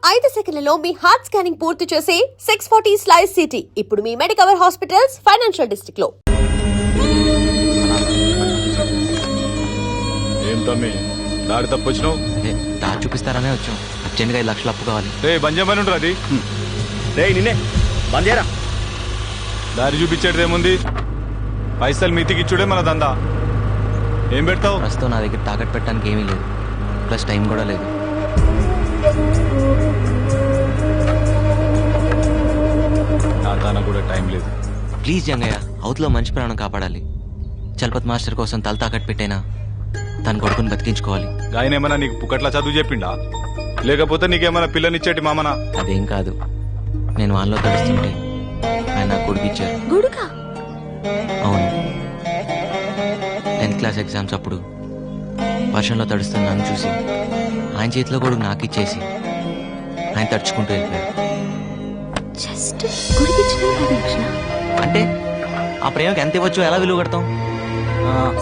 5 సెకన్లలో మీ heart scanning పూర్తి చేసి 640 స్లైస్ సిటీ ఇప్పుడు మీ మెడికవర్ హాస్పిటల్స్ ఫైనాన్షియల్ డిస్ట్రిక్ట్ లో. ఏం తమ్మి దారి తప్పొచ్చినావు? దారి చూపిస్తారనే వచ్చాం. అర్జెంట్గా 5 లక్షలు అప్పు కావాలి. రే బంజమని ఉండరు అది. రే నిన్నే బంజేరా. దారి చూపించేది ఏముంది? పైసలు మీతికిచ్చుడే మన దందా. ఏం పెడతావు? ప్రస్తుతం నా దగ్గర తాకట్టు పెట్టడానికి ఏమీ లేదు, ప్లస్ టైం కూడా లేదు. నా దాన కూడా టైం లేదు. ప్లీజ్ జంగయ్య, అవతలో మంచి ప్రాణం కాపాడాలి. చలపతి మాస్టర్ కోసం తల తాకట్టు పెట్టైనా తన కొడుకుని బతికించుకోవాలి. ఆయన ఏమన్నా నీకు పుక్కట్లా చదువు చెప్పిండా, లేకపోతే నీకేమన్నా పిల్లనిచ్చేటి మామనా? అదేం కాదు, నేను వాళ్ళలో తడుస్తుంటే ఆయన నాకు కొడుకు ఇచ్చారు. అవును, 10th క్లాస్ ఎగ్జామ్స్ అప్పుడు వర్షంలో తడుస్తున్న నన్ను చూసి ఆయన చేతిలో కొడుకు నాకు ఇచ్చేసి ఆయన తడుచుకుంటూ వెళ్ళిపోయాడు. అంటే ఆ ప్రేమకి ఎంత ఇవ్వచ్చు, ఎలా విలువ కడతాం?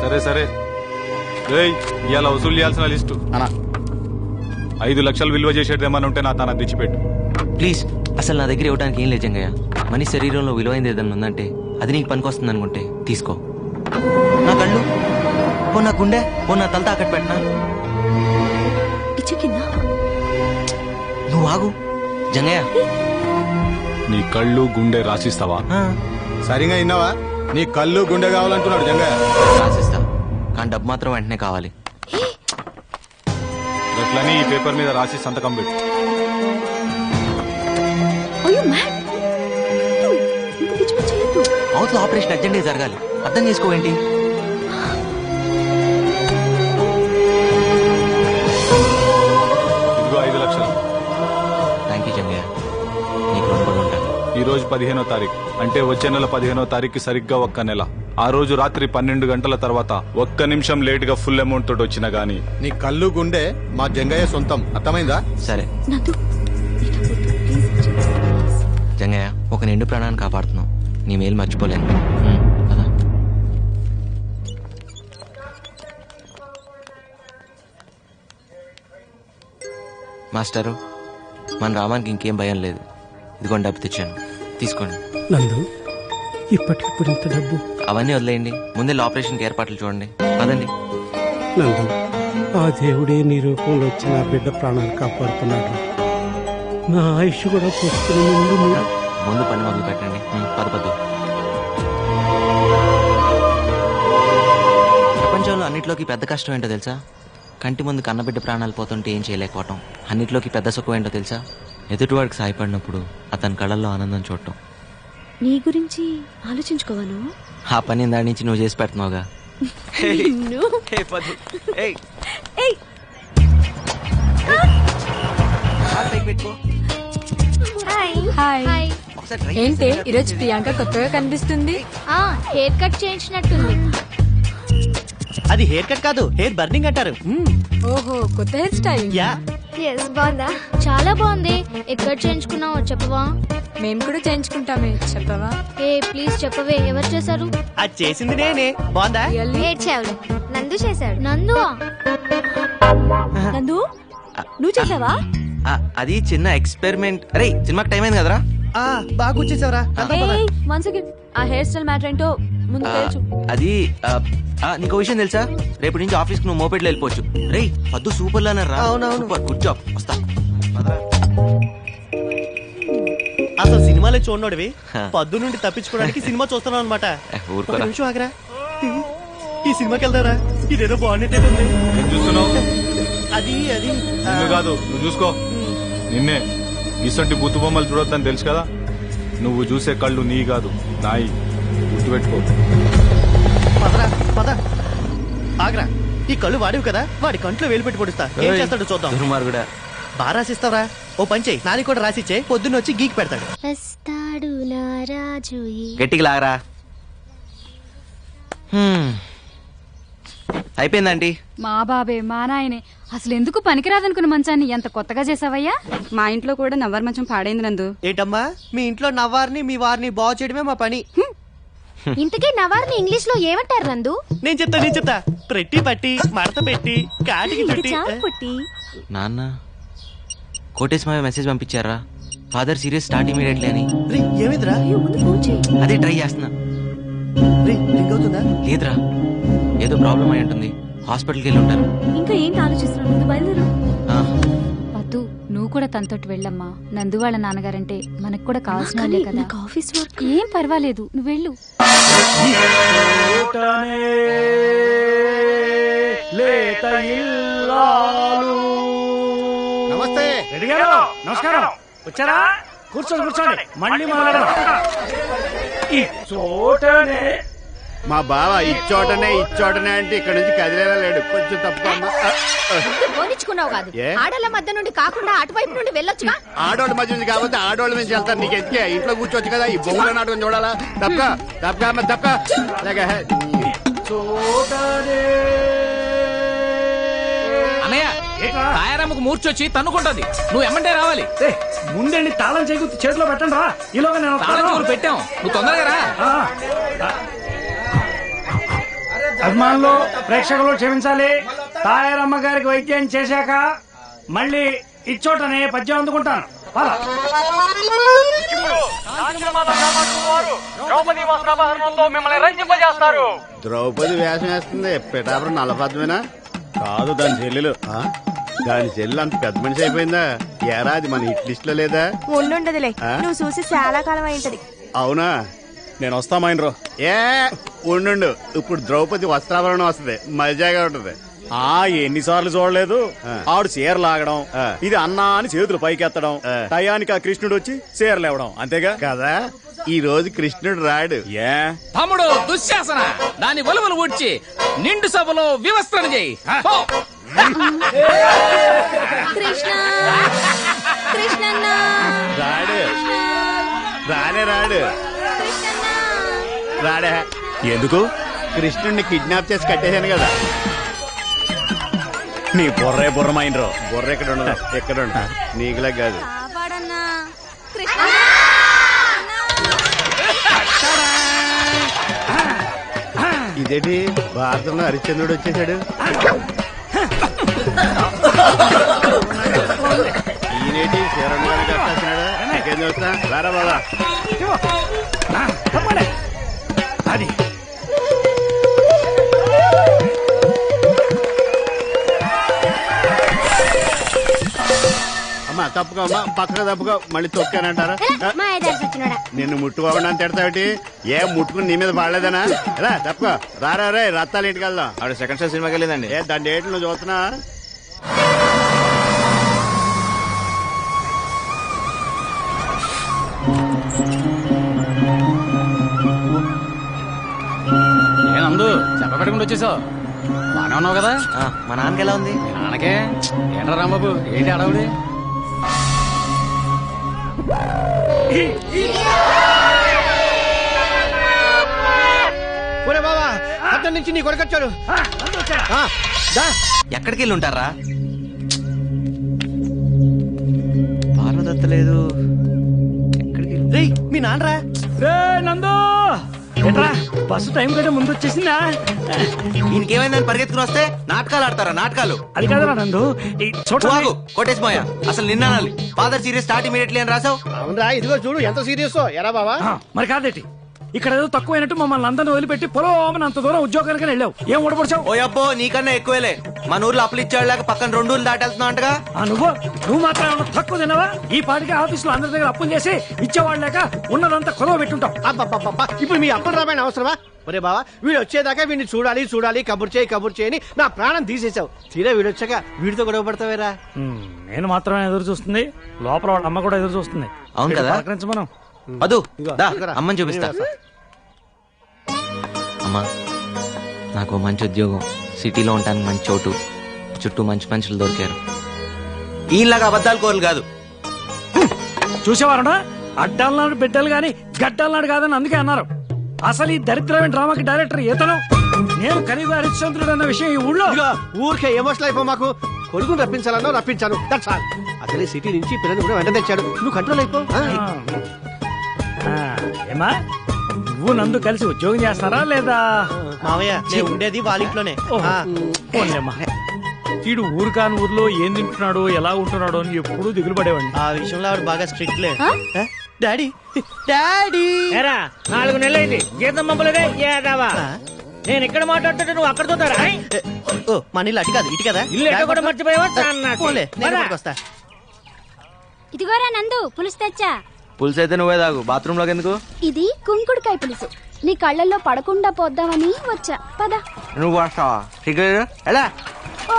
సరే సరే, ఇవాళ వసూలు చేయాల్సిన లిస్టు 5 లక్షలు విలువ చేసేది ఏమన్నా ఉంటే నా తన తెచ్చిపెట్టు ప్లీజ్. అసలు నా దగ్గర ఇవ్వడానికి ఏం లేదు జంగయ్య. మనిషి శరీరంలో విలువైంది ఏదన్నా ఉందంటే అది నీకు పనికొస్తుంది అనుకుంటే తీసుకో. నా కళ్ళు ఓ, నా గుండె ఓ, నా తల తాకట్టు పెట్టినా నువ్వు ఆగు జంగయ్య. నీ కళ్ళు గుండె రాసిస్తావా? సరిగా విన్నావా? నీ కళ్ళు గుండె కావాలంటున్నాడు జంగయ్య. రాసిస్తా, కానీ డబ్బు మాత్రం వెంటనే కావాలి. అట్లని ఈ పేపర్ మీద రాసి సంతకం పెట్టు. అవతల ఆపరేషన్ అర్జెంట్గా జరగాలి, అర్థం చేసుకోవేంటి? ఇదిగో 5 లక్షలు. థ్యాంక్ యూ జంగయ్య, నీకు రుణపడి ఉంటాను. ఈ రోజు 15వ తారీఖు, అంటే వచ్చే నెల 15వ తారీఖు సరిగ్గా ఒక్క నెల. ఆ రోజు రాత్రి 12 గంటల తర్వాత ఒక్క నిమిషం లేట్ గా ఫుల్ అమౌంట్ తోటి వచ్చినా గానీ నీ కళ్ళు గుండె మా జంగయ్య సొంతం, అర్థమైందా? సరే జంగయ్య, ఒక నిండు ప్రాణాన్ని కాపాడుతున్నావు, నీ మేలు మర్చిపోలేను. కదా మాస్టరు, మన రామానికి ఇంకేం భయం లేదు. ఇదిగోండి డబ్బు తెచ్చాను, తీసుకోండి. నందు, ఇప్పటికిప్పుడు ఇంత డబ్బు? అవన్నీ వదిలేయండి, ముందే ఆపరేషన్కి ఏర్పాట్లు చూడండి. పదండి. నందు, ఆ దేవుడే నీ రూపంలో వచ్చి నా బిడ్డ ప్రాణాలు కాపాడుతున్నాడు. నా ఆయుష్ కూడా పోస్తున్న ముందు పని మొదలు పెట్టండి. పద. ప్రపంచంలో అన్నిట్లోకి పెద్ద కష్టం ఏంటో తెలుసా? కంటి ముందు కన్నబిడ్డ ప్రాణాలు పోతుంటే ఏం చేయలేకపోవటం. అన్నిట్లోకి పెద్ద సుఖం ఏంటో తెలుసా? ఎదుటివాడికి సాయపడినప్పుడు అతని కళ్ళల్లో ఆనందం చూడటం. నీ గురించి ఆలోచించుకోవాను. ఆ పని దాని నుంచి నువ్వు చేసి పెడుతున్నావుగా. ఏంటి ఈరోజు ప్రియాంక కొత్తగా కనిపిస్తుంది? హెయిర్ కట్ చేయించినట్టుంది. అది హెయిర్ కట్ కాదు, హెయిర్ బర్నింగ్ అంటారు. ఓహో, కొత్త హెయిర్ స్టైల్. బాగుందా? చాలా బాగుంది. ఎక్కడ చేయించుకున్నావో చెప్పవా? మేము కూడా చేయించుకుంటామే, చెప్పవా? ప్లీజ్ చెప్పవే, ఎవరు చేశారు? అది చేసింది నేనే. బాగుందా? నందు చేశాడు. నందువా? నందు, నువ్వు చేసావా? అది చిన్న ఎక్స్పెరిమెంట్. అరే, సినిమాకి టైం అయింది కదరా. బాగా వచ్చేసావరా. ఆ హెయిర్ స్టైల్ మ్యాటర్ ఏంటో ముందు తెలుసు. అది నీకు విషయం తెలుసా? రేపు నుంచి ఆఫీస్ కు నువ్వు మోపెట్లో వెళ్ళిపోవచ్చు. రే పద్దు సూపర్ లానర్ రా. Super, good job. వస్తా. అసలు సినిమాలే చూడనోడివి పద్దు నుండి తప్పించుకోవడానికి సినిమా చూస్తున్నావు అనమాట. నిమిషం ఆగరా, ఈ సినిమాకి వెళ్తారా? ఇదేదో బాగున్నట్టే ఉంది. అది అది నిన్ను కాదు, నువ్వు చూసుకో. నిన్నే ఇసంటి బుత్తు బొమ్మలు చూడొద్దని తెలుసు కదా. నువ్వు చూసే కళ్ళు నీ కాదు, నాయి. గుర్తుపెట్టుకో. పద ఆగరా. ఈ కళ్ళు వాడివి కదా, వాడి కంట్లో వేలు పెట్టి పొడిస్తా. ఏం చేస్తాడు చూద్దాం. దుర్మార్గుడా. బాగా రాసిస్తావరా? ఓ పని చెయ్యి, నాది కూడా రాసిచ్చే. పొద్దున్న వచ్చి గీకి పెడతాడు. గట్టిగా లాగరా. అయిపోయిందండి. మా బాబే, మా నాయనే. అసలు ఎందుకు పనికిరాదనుకున్న మంచాన్ని ఎంత కొత్తగా చేసావయ్యా? మా ఇంట్లో కూడా నవ్వర్ మంచం పాడైంది నందు. ఏంటమ్మా, మీ ఇంట్లో నవ్వారిని మీ వారిని బాగు చేయడమే మా పని. ఇంతకీ నవార్ని ఇంగ్లీష్ లో ఏమంటారు నందు? నేను చెప్తా. ప్రట్టి పట్టి, మడత పెట్టి, కాటికి చుట్టి. నాన్న కోటేశ్ మావయ్య మెసేజ్ పంపించారా ఫాదర్ సీరియస్ స్టార్ట్ ఇమీడియట్లీ అని. రే ఏమైందిరా? అదే ట్రై చేస్తున్నా. రే రింగ్ అవుతుందా? లేదురా, ఏదో ప్రాబ్లం అయి ఉంటుంది. హాస్పిటల్కి వెళ్ళి ఉంటారు. ఇంకా ఏంటి ఆలోచిస్తున్నావు? బయలుదేరు. ఆ, వద్దు, నువ్వు కూడా తనతోటి వెళ్ళమ్మా. నందు వాళ్ళ నాన్నగారంటే మనకు కూడా కావాల్సిన వాళ్ళే కదా. ఆఫీస్ వర్క్ ఏం పర్వాలేదు, నువ్వు వెళ్ళు. నమస్తే. రెడ్డి గారు నమస్కారం. వచ్చారా? కూర్చోండి కూర్చోండి. మళ్ళీ మొదలెడదాం. ఈ చోటనే మా బావ ఇచ్చోటనే అంటే ఇక్కడ నుంచి కదిలేలా లేడు. కొంచెం తప్పుకోమ్మా. పోనిచ్చుకున్నావు కాదు, ఏ? ఆడల మధ్య నుండి కాకుండా అటువైపు నుండి వెళ్ళొచ్చుగా. ఆడోళ్ళ మధ్య నుంచి కాబట్టి ఆడోళ్ళ నుంచి వెళ్తారు. నీకు ఎందుకే? ఇంట్లో కూర్చోవచ్చు కదా. ఈ బొమ్మల నాటకం చూడాలా? తప్పక అన్నయ్య, తాయారమ్మకు మూర్చొచ్చి తన్నుకుంటది. నువ్వు ఎమ్మంటే రావాలి. ముందండి తాళం చేకూర్చి చేతిలో పెట్టండి రా. ఈలోగా నేను తాళం చూరు పెట్టాం, నువ్వు తొందరగా రా. అభిమానులు ప్రేక్షకులు క్షమించాలి. తాయారమ్మ గారికి వైద్యం చేశాక మళ్ళీ ఇచ్చోటనే పద్యం అందుకుంటాను. ద్రౌపది వేషం వేస్తుంది. పిఠాపురం నల్లపద్మేనా? కాదు, దాని చెల్లెలు. దాని చెల్లెలు అంత పెద్ద మనిషి అయిపోయిందా? ఏరాది మన హిట్ లిస్ట్ లో లేదా? ఉండుండదులే, నువ్వు చూసి చాలా కాలం అయింటది. అవునా? నేను వస్తామైనరో. ఏ ఉండు, ఇప్పుడు ద్రౌపది వస్త్రాభరణం వస్తుంది. మజాగా ఉంటది. ఎన్నిసార్లు చూడలేదు. ఆడు చీర లాగడం, ఆ. ఇది అన్నా అని చేతులు పైకెత్తడం, ఆ. టయానికి ఆ కృష్ణుడు వచ్చి చీర లేవడం, అంతేగా కదా. ఈ రోజు కృష్ణుడు రాడు. ఏ తమ్ముడు దుశ్శాసన, దాని ఒలువలు ఊడ్చి నిండు సభలో వివస్త్రణ చేయి. పో. కృష్ణ కృష్ణన్న రాడు. రాడు రాడే. ఎందుకు? కృష్ణుడిని కిడ్నాప్ చేసి కట్టేశాను కదా. నీ బుర్రమైనరో. బుర్ర ఎక్కడ ఉండదు, ఎక్కడ ఉండదు. నీకులా కాదు. కాపాడన్నా కృష్ణ. ఇదేంటి భారతంలో హరిశ్చంద్రుడు వచ్చేసాడు. ఈయనేటి శరణ్ గారు కట్టేస్తున్నాడు. ఇంకేం చూస్తా. రారా బాబా. అది అమ్మా తప్పుకో, అమ్మా పక్కగా తప్పుకో. మళ్ళీ తొక్కానంటారా? మా ఐదారు సచ్చినోడా. నిన్ను ముట్టుకోకుండా తిడతావిటి? ఏం ముట్టుకుని నీ మీద పడలేదనా? రా తప్పుకో. రారా రే, రత్తాలు ఇంటికి వెళ్దాం. ఆవిడ సెకండ్ షో సినిమాకి వెళ్ళిందండి. ఏ దాని డేట్లు నువ్వు చూస్తున్నా? నందు చెప్పబెట్టకుండా వచ్చేసావు. బానే ఉన్నావు కదా? ఆ, మా నాన్నకి ఎలా ఉంది? మీ నాన్నకే ఏంట్రా రాంబాబు, ఏంటి అడవుడి? ఒరే బాబా, అతని నుంచి నీ కొడుకొచ్చాడు. ఎక్కడికి వెళ్ళి ఉంటారా? పార్వదత్త లేదు. ఎక్కడికి? రేయ్ మీ నాన్నరా? రే నందు, ఎట్రా బస్సు టైం కంటే ముందు వచ్చేసిందా? ఈయనకేమైందని పరిగెత్తుకుని వస్తే నాటకాలు ఆడతారా? నాటకాలు అది కాదురా నందు, ఈ చోట ఆగు. కోటేశ్ మాయ, అసలు నిన్న ఫాదర్ సీరియస్ స్టార్ట్ ఇమీడియట్లీ అని రాసావు. అవునరా, ఇదిగో చూడు ఎంత సీరియస్. ఎరా బాబా? మరి కాదేటి, ఇక్కడ ఏదో తక్కువైనట్టు మమ్మల్ని అందరిని వదిలిపెట్టి పొలం అంత దూరం ఉద్యోగానికి వెళ్ళావు. ఏం ఓడపడిచావు? ఓ అబ్బో, నీకన్నా ఎక్కువేలే. మన ఊర్లో అప్పులు ఇచ్చాడు పక్కన 2 ఊర్లు దాటెళ్తున్నావు అంటగా. నువ్వు మాత్రం ఏమన్నా తక్కువ తినవా? ఈ పాటికి ఆఫీసులో అందరి దగ్గర అప్పులు చేసి ఇచ్చేవాళ్ళు లేక ఉన్నదంతా కొలవ పెట్టుంటాం. అబ్బబ్బబ్బబ్బా, ఇప్పుడు మీ అప్పటి రామాయణ అవసరమా? ఒరే బావా, వీడు వచ్చేదాకా వీడిని చూడాలి కబుర్ చేయని నా ప్రాణం తీసేసావు. తీరా వీడొచ్చాక వీడితో గొడవ పడతావేరా? నేను మాత్రమే ఎదురు చూస్తుంది, లోపల వాళ్ళ అమ్మ కూడా ఎదురు చూస్తుంది. అవును కదా? మనం అదు దా, అమ్మని చూపిస్తా. అమ్మా, నాకు మంచి ఉద్యోగం, సిటీలో ఉంటానికి మంచి చోటు, చుట్టూ మంచి మనుషులు దొరికారు. ఈలాగా అబద్ధాలు కోరలు కాదు. చూసేవారు అడ్డాలన్నాడు బిడ్డలు గాని గడ్డలన్నాడు కాదని అందుకే అన్నారు. అసలు ఈ దరిద్రమైన డ్రామాకి డైరెక్టర్ ఇతను. నేను కనీవ హరిశ్చంద్రుడు అన్న విషయం ఈ ఊళ్ళో. ఊరికే ఎమోషనల్ అయిపో మాకు. కొడుకుని రప్పించాలన్నా రప్పించాను, దట్స్ ఆల్. అసలే సిటీ నుంచి పిల్లలు కూడా వెంట తెచ్చాడు. నువ్వు కంట్రోల్ అయిపో. ఏమా, నువ్వు నందు కలిసి ఉద్యోగం చేస్తారా లేదా? మావయ్య, నేను ఉండేది వాళ్ళ ఇంట్లోనే. పోన్లేమ్మా. వీడు ఊరు కాని ఊర్లో ఏం తింటున్నాడో ఎలా ఉంటున్నాడో అని ఎప్పుడూ దిగులు పడేవాడిని. ఆ విషయంలో ఆవిడ బాగా స్ట్రిక్ట్ లే. డాడీ డాడీ ఏరా 4 నెలలైంది జీతం పంపలేదే ఏదావా? నేను ఇక్కడ మాట్లాడుతుంటే నువ్వు అక్కడ చూస్తారా? ఓ మన ఇల్లు అటు కాదు ఇటు కదా. ఇల్లు ఎక్కడ కూడా మర్చిపోయావా? పోలే, నేను ఇక్కడికి వస్తా. ఇదిగోరా నందు పులుసు తెచ్చా. పులుసు అయితే నువ్వే తాగు, బాత్రూమ్ లోకి ఎందుకు? ఇది కుంకుడుకాయ పులుసు. నీ కళ్ళల్లో పడకుండా పోద్దామని వచ్చా. పద. నువ్వు వస్తావా? సిగ్గు ఎలా? ఓ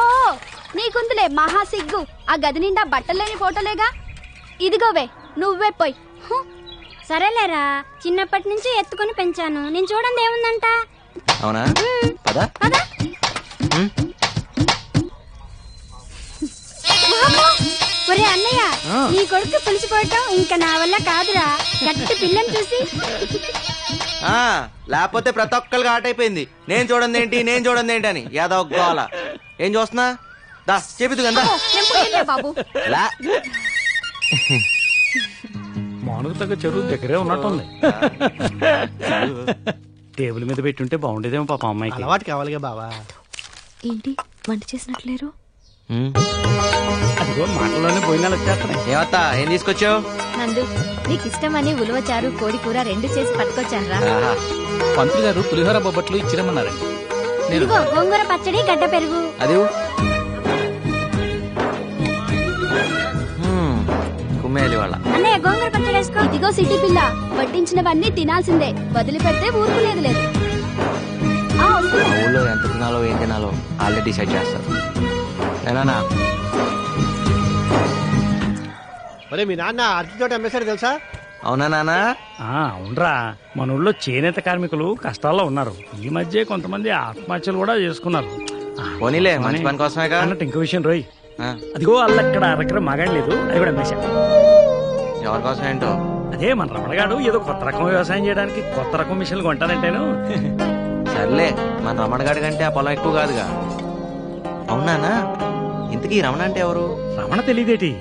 నీకుందులే మహా సిగ్గు. ఆ గది నిండా బట్టలేని ఫోటోలేగా. ఇదిగోవే నువ్వే పోయి. సరేలేరా, చిన్నప్పటి నుంచి ఎత్తుకొని పెంచాను. నేను చూడండి ఏముందంట. అవునా? పద. పద. ఒరే అన్నయ్య, నీ కొడుకు పులిసిపోవటం ఇంకా నా వల్ల కాదురా. గట్టి పిల్లని చూసి. లేకపోతే ప్రతి ఒక్కరికి ఆట అయిపోయింది. నేను చూడండి ఏంటి, నేను చూడండి ఏంటి అని యాదవ్ గోల. ఏం చూస్తున్నా? దా చెబుతు కదా బాబు. మానుకు తగ్గ చెరువు దగ్గరే ఉన్నట్టుంది. టేబుల్ మీద పెట్టుంటే బాగుండేదేమో పాప అమ్మాయికి. అలవాటు కావాలిగా బావా. ఏంటి వంట చేసినట్లేరు? అదిగో మాటల్లోనే పోయినాలు వచ్చేస్తున్నాయి. ఏమత్తా ఏం తీసుకొచ్చావు? నందు నీకు ఇష్టమని ఉలవచారు కోడి కూర 2 చేసి పట్టుకొచ్చాను రా. పంతులు గారు పులిహోర బొబ్బట్లు ఇచ్చిరమ్మన్నారండి. ఇదిగో గోంగూర పచ్చడి గడ్డ పెరుగు. అది కుమ్మేయాలి వాళ్ళ. అన్నయ్య గోంగూర పచ్చడి వేసుకో. ఇదిగో సిటీ పిల్ల, వడ్డించినవన్నీ తినాల్సిందే. వదిలిపెడితే ఊరుకునేది లేదు. మా ఊళ్ళో ఎంత తినాలో ఏం తినాలో వాళ్ళే డిసైడ్ చేస్తారు. నేనా? ఒరే మీ నాన్న అరటి తోట అమ్మేశాడు తెలుసా? అవునా నానా? అవునరా, మన ఊళ్ళో చేనేత కార్మికులు కష్టాల్లో ఉన్నారు. ఈ మధ్య కొంతమంది ఆత్మహత్యలు కూడా చేసుకున్నారు. పోనీలే, మంచి పని కోసమే కదా. అన్నట్టు ఇంకో విషయం రోయ్, అదిగో వాళ్ళు అక్కడ అరకర మగాడి లేదు, అది కూడా అమ్మేశా. ఎవరి కోసం ఏంటో? అదే మన రమణగాడు ఏదో కొత్త రకం వ్యవసాయం చేయడానికి కొత్త రకం మిషన్లు కొంటానంటేను. సర్లే, మన రమణ గాడి కంటే ఆ పొలం ఎక్కువ కాదుగా. అవునానా? ఇంతకీ రమణ అంటే ఎవరు? రమణ తెలియదేటి?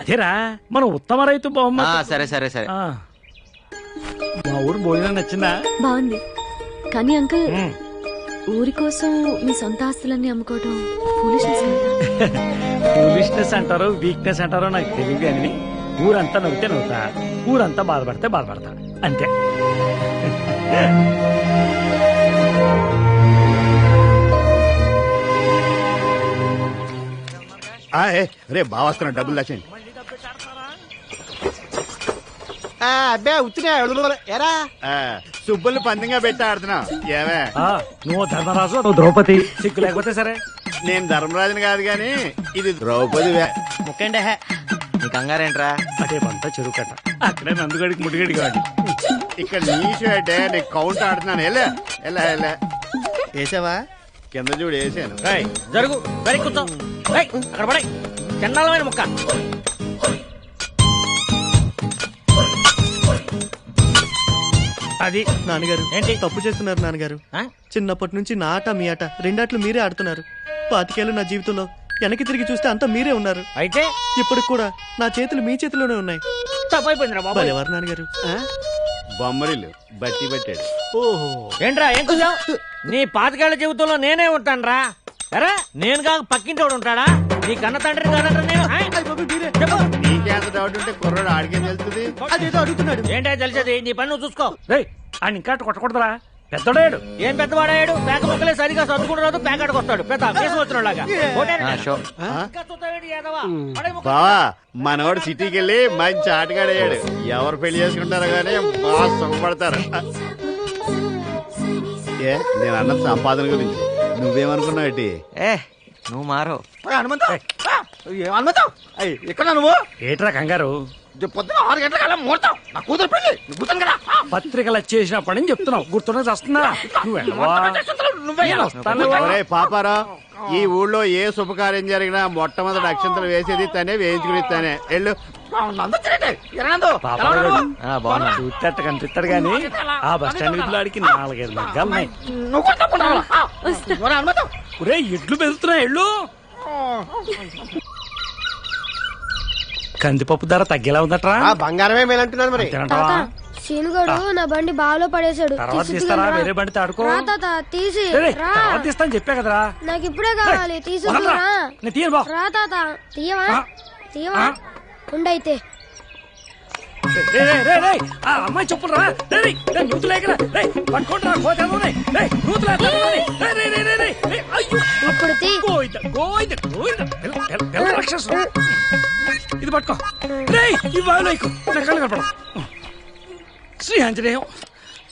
అదేరా మన ఉత్తమ రైతు బహుమతి. సరే సరే సరే. మా ఊరు భోజనం నచ్చిందా? బాగుంది. కానీ అంకుల్, ఊరి కోసం మీ సొంత ఆస్తులన్నీ అమ్ముకోవడం ఫూలిష్నెస్ అంటారో వీక్నెస్ అంటారో నాకు తెలియదు కానీ ఊరంతా నవ్వుతే నవ్వుతా, ఊరంతా బాధపడితే బాధపడతా, అంతే. రే బాగా వస్తున్నా, డబ్బులు దాచండి. అబ్బే ఉత్తినే ఎరా సుబ్బుల్ని పందిగా పెట్టి ఆడుతున్నా. ఏవే నువ్వు ధర్మరాజు, నువ్వు ద్రౌపది. సిగ్గు లేకపోతే సరే. నేను ధర్మరాజుని కాదు గాని ఇది ద్రౌపది. ముక్కండి నీ కంగారేంట్రా? అదే పంట చెరువు కట్ట, అక్కడే నందుగడికి ముడిగడి కాదు. ఇక్కడ నీ షర్టే నేను కౌంట్ ఆడుతున్నాను. ఎలా ఎలా ఎలా వేసావా? కింద చూడు వేసాను. జరుగు వెరీ కూర్చో. అక్కడ పడే చండాలమైన ముక్క. అది నాన్నగారు ఏంటి తప్పు చేస్తున్నారు నాన్నగారు. చిన్నప్పటి నుంచి నా ఆట మీ ఆట రెండాట్లు మీరే ఆడుతున్నారు. 25 ఏళ్ళు నా జీవితంలో వెనక్కి తిరిగి చూస్తే అంతా మీరే ఉన్నారు. అయితే ఇప్పటికి కూడా నా చేతులు మీ చేతిలోనే ఉన్నాయి. తప్పైపోయిందిరా బాబు. ఎవరు నాన్నగారు? బొమ్మరిల్లు బట్టి పట్టాడు. ఓహో ఏంట్రా ఏం చూసావు? నీ 25 జీవితంలో నేనే ఉంటానురా. ఎరా నేను కాక పక్కింటోడు ఉంటాడా? నీ కన్న తండ్రి కాదంట నేను. నీకేంత డౌట్ ఉంటే కుర్రాడు ఆడికేం తెలుస్తుంది? అదేదో అడుగుతున్నాడు. ఏంటో తెలిసేది, నీ పని నువ్వు చూసుకో. ఆయన ఇంకా కొట్టకూడదురా, పెద్దడాడు. ఏం పెద్దవాడాడు? పేక మొక్కలే సరిగా సర్దుకుంటున్నాడు, పేకాడికి వస్తాడు పెద్ద కేసు వచ్చినలాగా. బావా మనవాడు సిటీకి వెళ్ళి మంచి ఆటగాడయ్యాడు. ఎవరు పెళ్లి చేసుకుంటారో గానీ బాగా సుఖపడతారు. ఏ నేను అన్న సంపాదన గురించి నువ్వేమనుకున్నావు? నువ్వు మారో. ఇక్కడ నువ్వు ఏట్రా కంగారు? పొద్దున 6 గంటల కాలం ముహూర్తం. నా కూతురు పెళ్లి గుర్తుంది కదా. పత్రికలు వచ్చేసినప్పటి నుంచి చెప్తున్నావు, గుర్తున్నా వస్తున్నా. పాపారా, ఈ ఊళ్ళో ఏ శుభకార్యం జరిగినా మొట్టమొదటి అక్షంతలు వేసేది తనే, వేయించుకుని తనే. వెళ్ళు. చూస్తట కనిపిస్తాడు గాని ఆ బస్ స్టాండ్ విధులాడికి 4-5 మగ్గాలున్నాయి. ఒరే ఎడ్లు పెరుగుతున్నాయి ఎళ్ళు. కందిపప్పు ధర తగ్గేలా ఉందట్రా? బంగారమే మేలంటున్నాను మరి. సీనుగాడు నా బండి బాలో పడేశాడు. తర్వాత తీస్తారా? వేరే బండితో ఆడుకో. రా తాత తీసి రా. తర్వాత తీస్తాను చెప్పా కదరా. నాకు ఇప్పుడే కావాలి, తీసుకురా. నేను తీయను బా. రా తాత తీయవా? తీయవా? ఉండైతే ఆ అమ్మాయి చెప్పులు రా. నూతులు లేకరా. పట్టుకుంటారా పోతే ఇప్పుడు తీ. రాక్షసు ఇది పట్టుకో. ఈ బావిలో ఎక్కువ కళ్ళు కనపడం. శ్రీ ఆంజనేయం